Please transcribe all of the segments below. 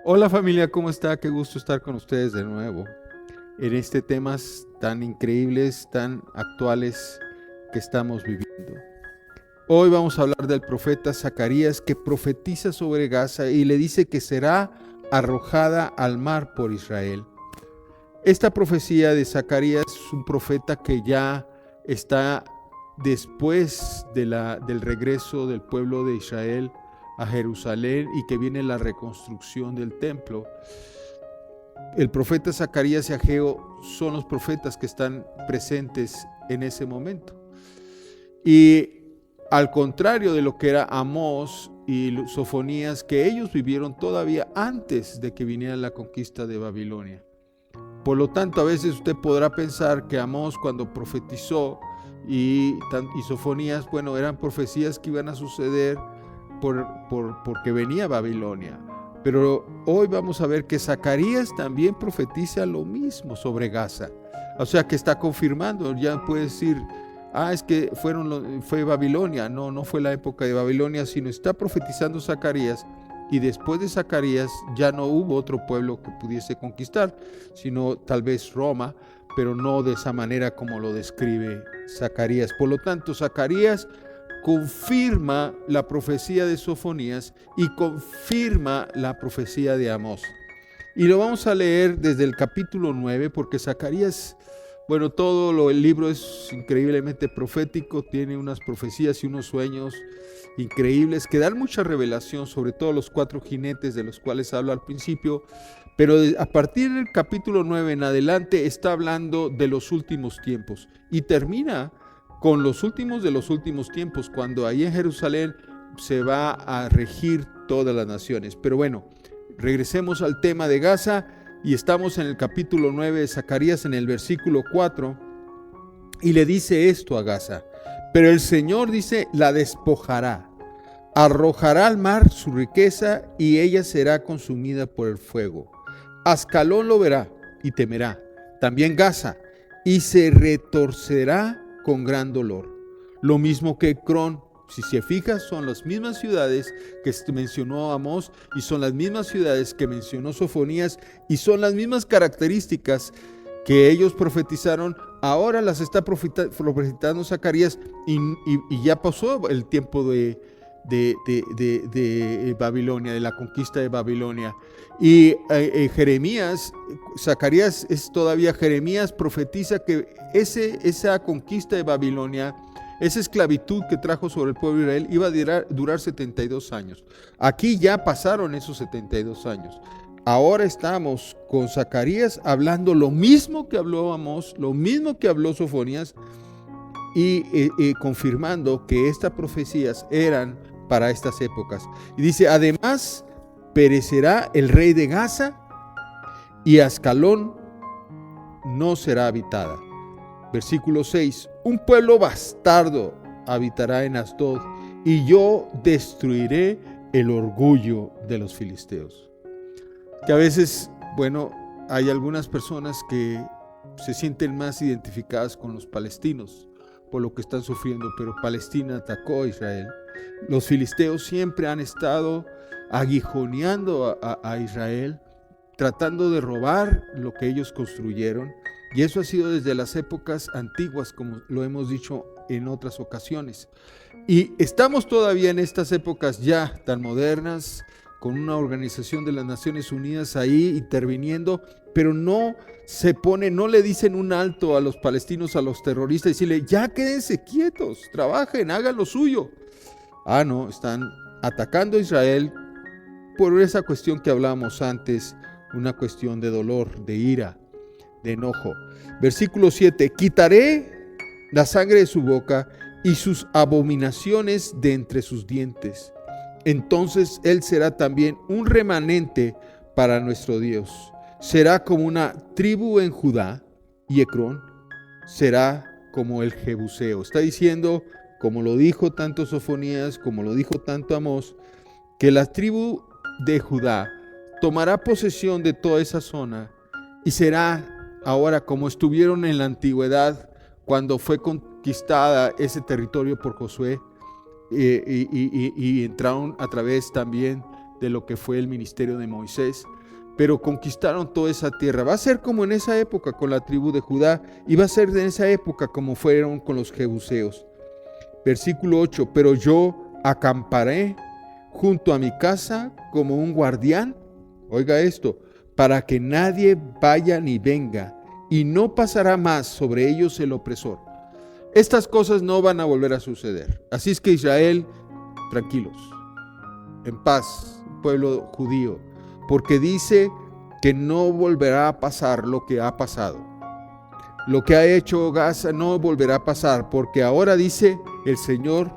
Hola familia, ¿cómo está? Qué gusto estar con ustedes de nuevo en temas tan increíbles, tan actuales que estamos viviendo. Hoy vamos a hablar del profeta Zacarías que profetiza sobre Gaza y le dice que será arrojada al mar por Israel. Esta profecía de Zacarías es un profeta que ya está después del regreso del pueblo de Israel a Jerusalén y que viene la reconstrucción del templo. El profeta Zacarías y Ageo son los profetas que están presentes en ese momento. Y al contrario de lo que era Amós y Sofonías, que ellos vivieron todavía antes de que viniera la conquista de Babilonia. Por lo tanto, a veces usted podrá pensar que Amós, cuando profetizó, y Sofonías, bueno, eran profecías que iban a suceder porque venía Babilonia. Pero hoy vamos a ver que Zacarías también profetiza lo mismo sobre Gaza. O sea que está confirmando, ya puede decir, es que fue Babilonia. No fue la época de Babilonia, sino está profetizando Zacarías. Y después de Zacarías ya no hubo otro pueblo que pudiese conquistar, sino tal vez Roma, pero no de esa manera como lo describe Zacarías. Por lo tanto, Zacarías confirma la profecía de Sofonías y confirma la profecía de Amós. Y lo vamos a leer desde el capítulo 9, porque Zacarías, bueno, el libro es increíblemente profético, tiene unas profecías y unos sueños increíbles que dan mucha revelación sobre todos los 4 jinetes de los cuales habla al principio, pero a partir del capítulo 9 en adelante está hablando de los últimos tiempos y termina con los últimos de los últimos tiempos, cuando ahí en Jerusalén se va a regir todas las naciones. Pero bueno, regresemos al tema de Gaza y estamos en el capítulo 9 de Zacarías, en el versículo 4, y le dice esto a Gaza: pero el Señor, dice, la despojará, arrojará al mar su riqueza y ella será consumida por el fuego. Ascalón lo verá y temerá, también Gaza, y se retorcerá con gran dolor. Lo mismo que Ecrón. Si se fija, son las mismas ciudades que mencionó Amós y son las mismas ciudades que mencionó Sofonías y son las mismas características que ellos profetizaron. Ahora las está profetizando Zacarías y ya pasó el tiempo de Babilonia, de la conquista de Babilonia. Y Jeremías, Zacarías es todavía, Jeremías profetiza que esa conquista de Babilonia, esa esclavitud que trajo sobre el pueblo de Israel, iba a durar 72 años. Aquí ya pasaron esos 72 años. Ahora estamos con Zacarías hablando lo mismo que habló Amós, lo mismo que habló Sofonías, y confirmando que estas profecías eran para estas épocas. Y dice, además, perecerá el rey de Gaza y Ascalón no será habitada. Versículo 6, un pueblo bastardo habitará en Asdod y yo destruiré el orgullo de los filisteos. Que a veces, bueno, hay algunas personas que se sienten más identificadas con los palestinos por lo que están sufriendo, pero Palestina atacó a Israel. Los filisteos siempre han estado aguijoneando a Israel, tratando de robar lo que ellos construyeron, y eso ha sido desde las épocas antiguas, como lo hemos dicho en otras ocasiones. Y estamos todavía en estas épocas ya tan modernas, con una organización de las Naciones Unidas ahí interviniendo, pero no le dicen un alto a los palestinos, a los terroristas, y decirle, ya quédense quietos, trabajen, hagan lo suyo. No, están atacando a Israel por esa cuestión que hablábamos antes, una cuestión de dolor, de ira, de enojo. Versículo 7, quitaré la sangre de su boca y sus abominaciones de entre sus dientes. Entonces él será también un remanente para nuestro Dios. Será como una tribu en Judá, y Ecrón será como el Jebuseo. Está diciendo, como lo dijo tanto Sofonías, como lo dijo tanto Amós, que la tribu de Judá tomará posesión de toda esa zona y será ahora como estuvieron en la antigüedad cuando fue conquistada ese territorio por Josué, y entraron a través también de lo que fue el ministerio de Moisés, pero conquistaron toda esa tierra. Va a ser como en esa época con la tribu de Judá, y va a ser en esa época como fueron con los jebuseos. Versículo 8, pero yo acamparé junto a mi casa como un guardián, oiga esto, para que nadie vaya ni venga, y no pasará más sobre ellos el opresor. Estas cosas no van a volver a suceder. Así es que Israel, tranquilos, en paz, pueblo judío, porque dice que no volverá a pasar lo que ha pasado. Lo que ha hecho Gaza no volverá a pasar, porque ahora dice el Señor,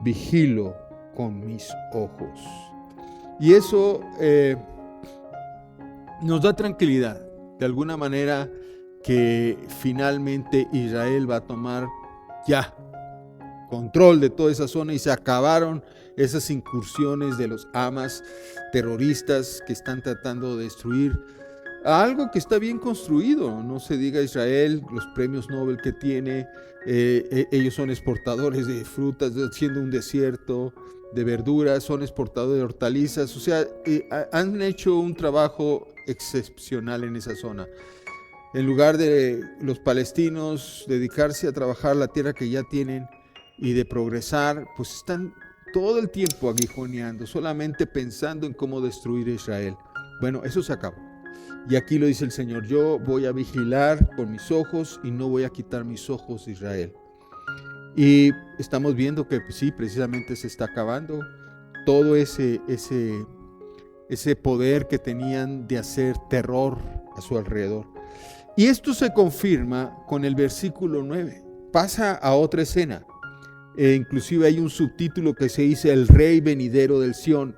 vigilo con mis ojos. Y eso nos da tranquilidad, de alguna manera, que finalmente Israel va a tomar ya control de toda esa zona y se acabaron esas incursiones de los Hamas terroristas que están tratando de destruir algo que está bien construido. No se diga Israel, los premios Nobel que tiene, ellos son exportadores de frutas, siendo un desierto de verduras, son exportadores de hortalizas, o sea, han hecho un trabajo excepcional en esa zona. En lugar de los palestinos dedicarse a trabajar la tierra que ya tienen y de progresar, pues están todo el tiempo aguijoneando, solamente pensando en cómo destruir a Israel. Bueno, eso se acabó. Y aquí lo dice el Señor, yo voy a vigilar con mis ojos y no voy a quitar mis ojos de Israel. Y estamos viendo que pues, sí, precisamente se está acabando todo ese poder que tenían de hacer terror a su alrededor. Y esto se confirma con el versículo 9. Pasa a otra escena. Inclusive hay un subtítulo que se dice el rey venidero del Sión.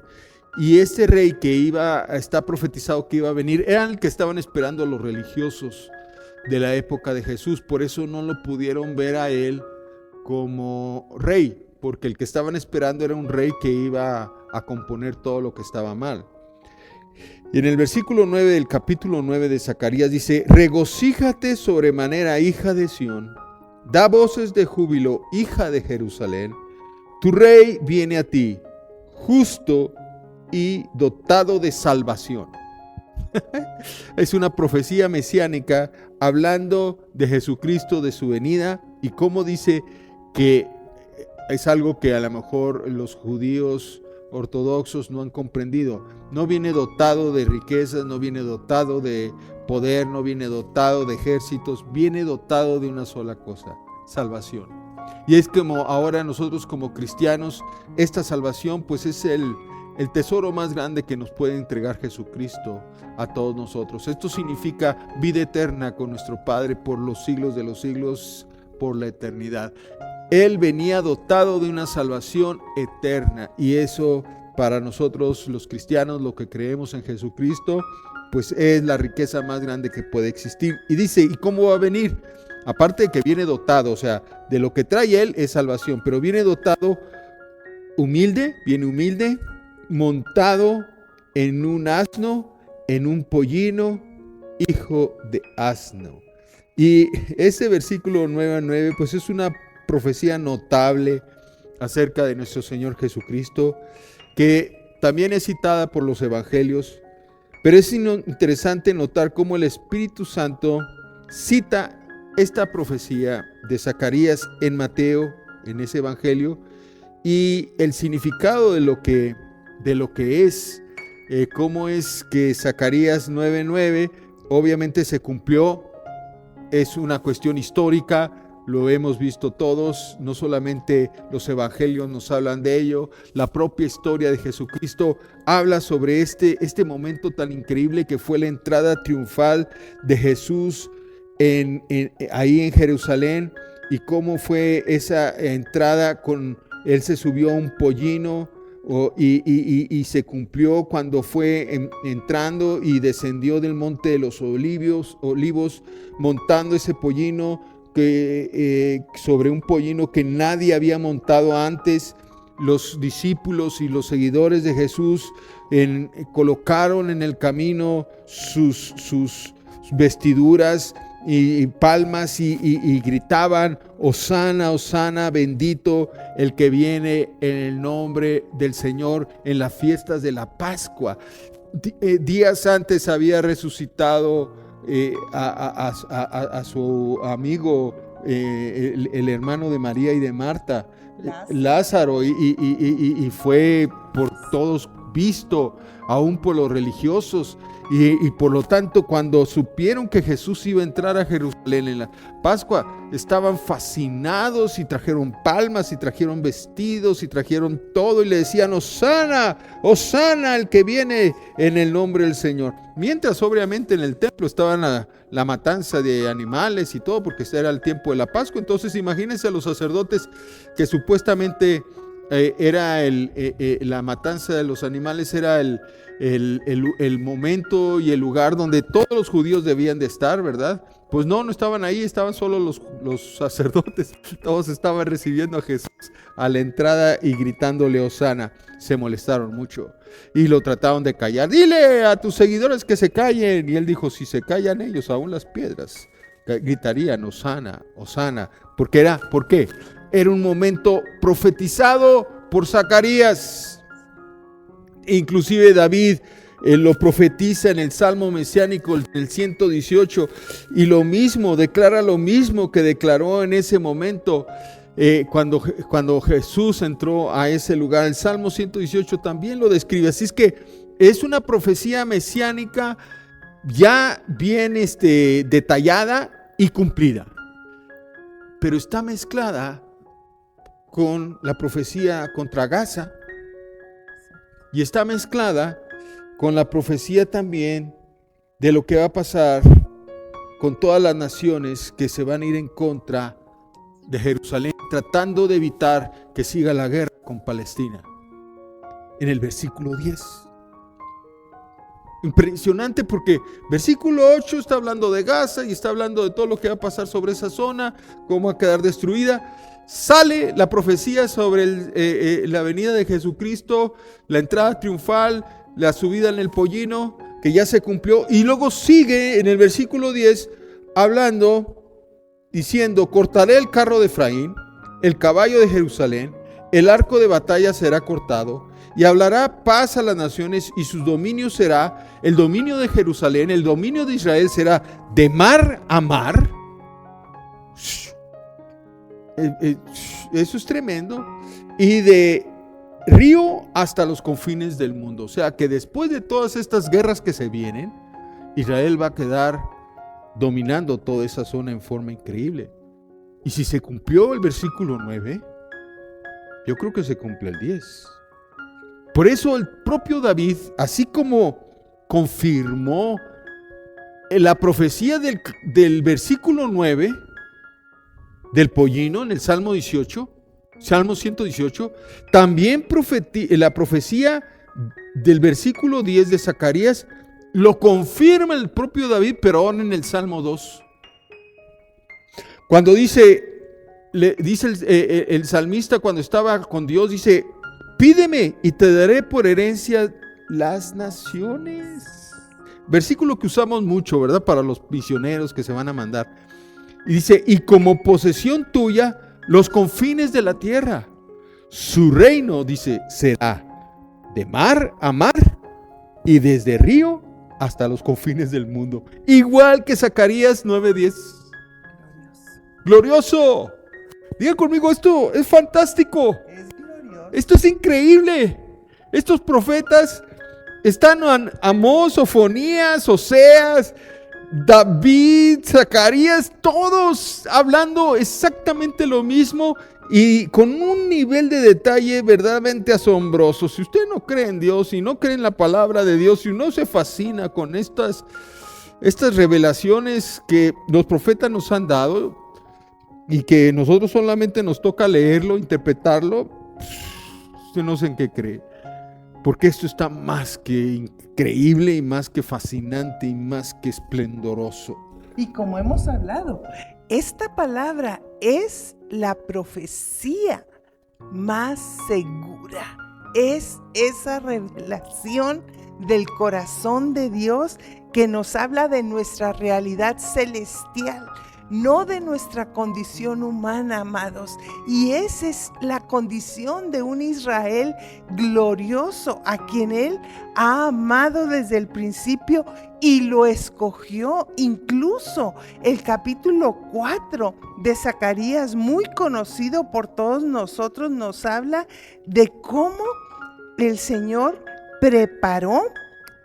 Y este rey que está profetizado que iba a venir, era el que estaban esperando los religiosos de la época de Jesús. Por eso no lo pudieron ver a él como rey, porque el que estaban esperando era un rey que iba a componer todo lo que estaba mal. Y en el versículo 9 del capítulo 9 de Zacarías dice, regocíjate sobremanera, hija de Sión, da voces de júbilo, hija de Jerusalén, tu rey viene a ti, justo y dotado de salvación. Es una profecía mesiánica hablando de Jesucristo, de su venida, y cómo dice que es algo que a lo mejor los judíos ortodoxos no han comprendido. No viene dotado de riquezas, no viene dotado de poder, no viene dotado de ejércitos, viene dotado de una sola cosa, salvación. Y es como ahora nosotros como cristianos, esta salvación pues es el tesoro más grande que nos puede entregar Jesucristo a todos nosotros. Esto significa vida eterna con nuestro Padre por los siglos de los siglos, por la eternidad. Él venía dotado de una salvación eterna, y eso para nosotros los cristianos, lo que creemos en Jesucristo, pues es la riqueza más grande que puede existir. Y dice, ¿y cómo va a venir? Aparte de que viene dotado, o sea, de lo que trae Él es salvación, pero viene dotado humilde, viene humilde, montado en un asno, en un pollino, hijo de asno. Y ese versículo 9 pues es una profecía notable acerca de nuestro Señor Jesucristo, que también es citada por los evangelios, pero es interesante notar cómo el Espíritu Santo cita esta profecía de Zacarías en Mateo, en ese evangelio, y el significado de lo que es, cómo es que Zacarías 9:9 obviamente se cumplió. Es una cuestión histórica, lo hemos visto todos, no solamente los evangelios nos hablan de ello, la propia historia de Jesucristo habla sobre este momento tan increíble que fue la entrada triunfal de Jesús ahí en Jerusalén, y cómo fue esa entrada él se subió a un pollino, y se cumplió cuando fue entrando y descendió del monte de los olivos montando ese pollino sobre un pollino que nadie había montado antes. Los discípulos y los seguidores de Jesús colocaron en el camino sus vestiduras y palmas y gritaban: Hosana, Hosana, bendito el que viene en el nombre del Señor en las fiestas de la Pascua. Días antes había resucitado a su amigo, el hermano de María y de Marta, Lázaro, y fue por todos visto, aún por los religiosos, y por lo tanto, cuando supieron que Jesús iba a entrar a Jerusalén en la Pascua, estaban fascinados y trajeron palmas y trajeron vestidos y trajeron todo y le decían: Hosana, Hosana el que viene en el nombre del Señor. Mientras obviamente en el templo estaban la matanza de animales y todo, porque este era el tiempo de la Pascua. Entonces imagínense a los sacerdotes que supuestamente era la matanza de los animales, era el momento y el lugar donde todos los judíos debían de estar, ¿verdad? Pues no estaban ahí, estaban solo los sacerdotes. Todos estaban recibiendo a Jesús a la entrada y gritándole Hosana. Se molestaron mucho y lo trataron de callar. Dile a tus seguidores que se callen. Y él dijo: si se callan ellos, aún las piedras gritarían Hosana, Hosana. ¿Por qué? Era un momento profetizado por Zacarías. Inclusive David lo profetiza en el Salmo mesiánico, el 118, y declara lo mismo que declaró en ese momento cuando Jesús entró a ese lugar. El Salmo 118 también lo describe. Así es que es una profecía mesiánica ya bien detallada y cumplida, pero está mezclada con la profecía contra Gaza, y está mezclada con la profecía también de lo que va a pasar con todas las naciones que se van a ir en contra de Jerusalén, tratando de evitar que siga la guerra con Palestina. En el versículo 10. Impresionante, porque versículo 8 está hablando de Gaza y está hablando de todo lo que va a pasar sobre esa zona, cómo va a quedar destruida. Sale la profecía sobre la venida de Jesucristo, la entrada triunfal, la subida en el pollino, que ya se cumplió. Y luego sigue en el versículo 10 hablando, diciendo: cortaré el carro de Efraín, el caballo de Jerusalén, el arco de batalla será cortado, y hablará paz a las naciones, y sus dominios será, el dominio de Jerusalén, el dominio de Israel será de mar a mar. Eso es tremendo. Y de río hasta los confines del mundo. O sea que después de todas estas guerras que se vienen, Israel va a quedar dominando toda esa zona en forma increíble. Y si se cumplió el versículo 9, yo creo que se cumple el 10. Por eso el propio David, así como confirmó la profecía del versículo 9 del pollino en el Salmo 118, también la profecía del versículo 10 de Zacarías lo confirma el propio David, pero ahora en el Salmo 2. Cuando dice el salmista, cuando estaba con Dios, dice: pídeme y te daré por herencia las naciones. Versículo que usamos mucho, ¿verdad? Para los misioneros que se van a mandar. Y dice: y como posesión tuya los confines de la tierra. Su reino, dice, será de mar a mar y desde río hasta los confines del mundo. Igual que Zacarías 9:10. Glorioso. Digan conmigo, esto es fantástico. Esto es increíble. Estos profetas están Amós, Sofonías, Oseas, David, Zacarías, todos hablando exactamente lo mismo y con un nivel de detalle verdaderamente asombroso. Si usted no cree en Dios, si no cree en la palabra de Dios, si no se fascina con estas revelaciones que los profetas nos han dado y que nosotros solamente nos toca leerlo, interpretarlo, usted no sé en qué cree. Porque esto está más que increíble y más que fascinante y más que esplendoroso. Y como hemos hablado, esta palabra es la profecía más segura. Es esa revelación del corazón de Dios que nos habla de nuestra realidad celestial, no de nuestra condición humana, amados. Y esa es la condición de un Israel glorioso, a quien Él ha amado desde el principio y lo escogió. Incluso el capítulo 4 de Zacarías, muy conocido por todos nosotros, nos habla de cómo el Señor preparó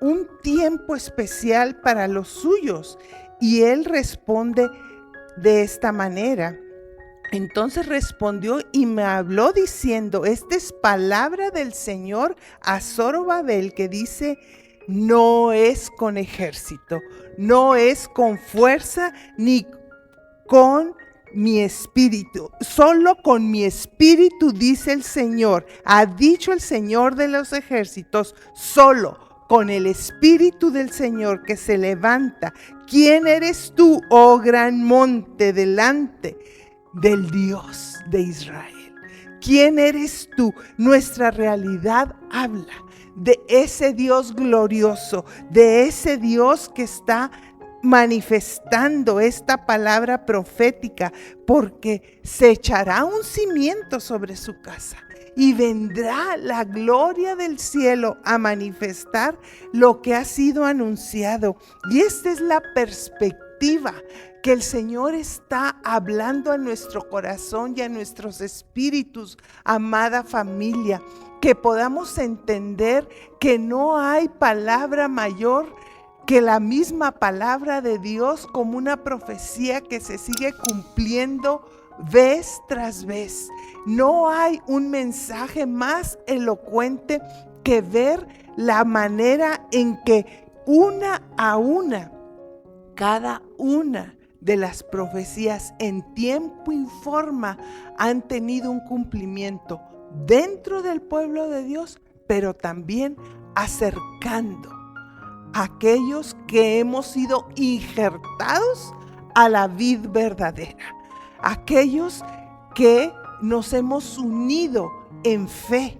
un tiempo especial para los suyos, y Él responde de esta manera. Entonces respondió y me habló diciendo: esta es palabra del Señor a Zorobabel, que dice: no es con ejército, no es con fuerza, ni con mi espíritu, solo con mi espíritu, dice el Señor. Ha dicho el Señor de los ejércitos: solo con el espíritu del Señor que se levanta. ¿Quién eres tú, oh gran monte, delante del Dios de Israel? ¿Quién eres tú? Nuestra realidad habla de ese Dios glorioso, de ese Dios que está manifestando esta palabra profética, porque se echará un cimiento sobre su casa y vendrá la gloria del cielo a manifestar lo que ha sido anunciado. Y esta es la perspectiva que el Señor está hablando a nuestro corazón y a nuestros espíritus, amada familia, que podamos entender que no hay palabra mayor que la misma palabra de Dios, como una profecía que se sigue cumpliendo vez tras vez. No hay un mensaje más elocuente que ver la manera en que una a una, cada una de las profecías en tiempo y forma han tenido un cumplimiento dentro del pueblo de Dios, pero también acercando a aquellos que hemos sido injertados a la vid verdadera, aquellos que nos hemos unido en fe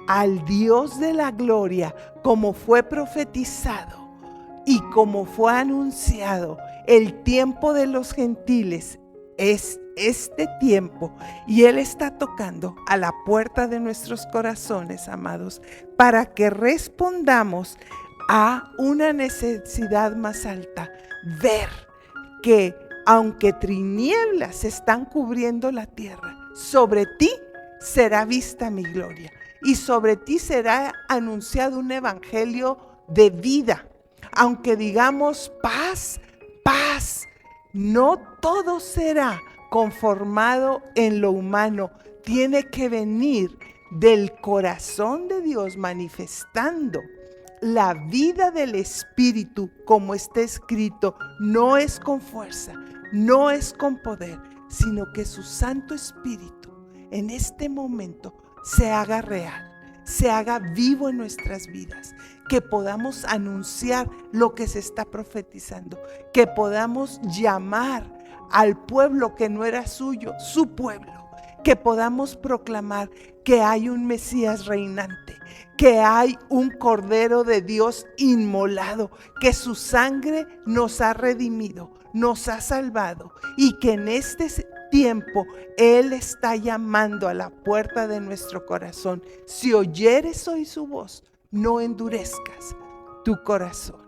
al Dios de la gloria, como fue profetizado y como fue anunciado. El tiempo de los gentiles es este tiempo, y Él está tocando a la puerta de nuestros corazones, amados, para que respondamos a una necesidad más alta: ver que aunque tinieblas están cubriendo la tierra, sobre ti será vista mi gloria, y sobre ti será anunciado un evangelio de vida. Aunque digamos paz, paz, no todo será conformado en lo humano. Tiene que venir del corazón de Dios, manifestando la vida del Espíritu, como está escrito: no es con fuerza, no es con poder, sino que su Santo Espíritu en este momento se haga real, se haga vivo en nuestras vidas, que podamos anunciar lo que se está profetizando, que podamos llamar al pueblo que no era suyo, su pueblo, que podamos proclamar que hay un Mesías reinante, que hay un Cordero de Dios inmolado, que su sangre nos ha redimido, nos ha salvado, y que en este tiempo Él está llamando a la puerta de nuestro corazón. Si oyeres hoy su voz, no endurezcas tu corazón.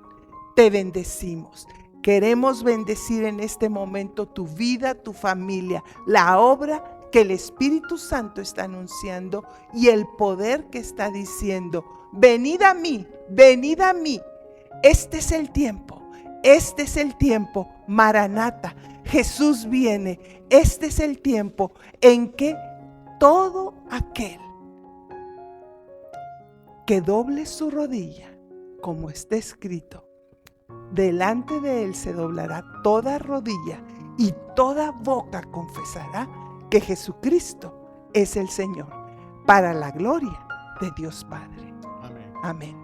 Te bendecimos. Queremos bendecir en este momento tu vida, tu familia, la obra que el Espíritu Santo está anunciando y el poder que está diciendo: venid a mí, venid a mí. Este es el tiempo, este es el tiempo. Maranata, Jesús viene. Este es el tiempo en que todo aquel que doble su rodilla, como está escrito, delante de Él se doblará toda rodilla y toda boca confesará que Jesucristo es el Señor, para la gloria de Dios Padre. Amén. Amén.